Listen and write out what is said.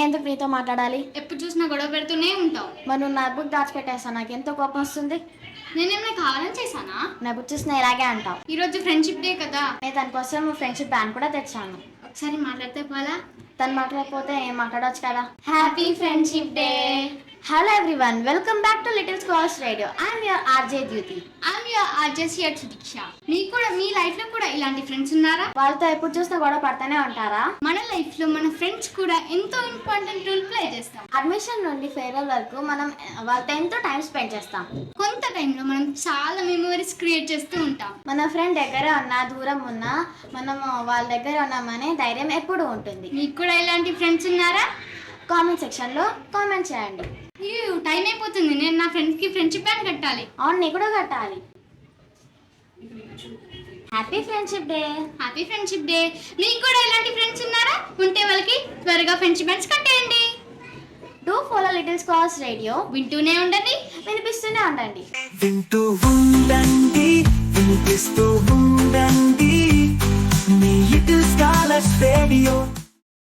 నేనెందుకు నీతో మాట్లాడాలి? ఎప్పుడు చూసినా గొడవ పెడుతూనే ఉంటావు. మరి నువ్వు నా బుక్ దాచిపెట్టేస్తా, నాకు ఎంతో కోపం వస్తుంది. నేనేమైనా కావాలని చేశానా? నా బుక్ చూసినా ఇలాగే అంటావు. ఈరోజు ఫ్రెండ్షిప్ డే కదా, నేను దానికోసం ఫ్రెండ్షిప్ బ్యాండ్ కూడా తెచ్చాను. ఒకసారి మాట్లాడితే పోలా? తను మాట్లాడకపోతే ఏం మాట్లాడవచ్చు కదా. Happy friendship day. Hello everyone, welcome back to little Scholars radio. I'm your RJ Dyuti. I'm your RJ Sudiksha. మీకు కూడా మీ లైఫ్ లో కూడా ఇలాంటి ఫ్రెండ్స్ ఉన్నారా? వాళ్ళతో ఎప్పుడు చూసినా గొడవ పడుతూనే ఉంటారా? మన లైఫ్ లో మన ఫ్రెండ్స్ కూడా ఎంతో ఇంపార్టెంట్ రోల్ ప్లే చేస్తాం. అడ్మిషన్ నుండి ఫేర్వెల్ వరకు మనం వాళ్ళతో ఎంతో టైం స్పెండ్ చేస్తాం. కొంత టైంలో మనం చాలా మెమరీస్ క్రియేట్ చేస్తూ ఉంటాం. మన ఫ్రెండ్ దగ్గర ఉన్నా దూరం ఉన్నా మనం వాళ్ళ దగ్గర ఉన్నామనే ధైర్యం ఎప్పుడు ఉంటుంది. మీకు కూడా ఇలాంటి ఫ్రెండ్స్ ఉన్నారా? కామెంట్ సెక్షన్ లో కామెంట్ చేయండి. టైం అయిపోతుంది, నేను నా ఫ్రెండ్స్ కి ఫ్రెండ్షిప్ బ్యాండ్ కట్టాలి. అవును, నీ కూడా కట్టాలి. Happy friendship day. Happy friendship day. మీకు కూడా ఇలాంటి ఫ్రెండ్స్ ఉన్నారా? ఉంటే వాళ్ళకి త్వరగా ఫ్రెండ్షిప్ బ్యాండ్స్ కట్టేయండి. Do follow Little Scholars Radio. వింటూనే ఉండండి, వినిపిస్తూనే ఉండండి. వింటూ ఉండండి, వినిపిస్తూ ఉండండి.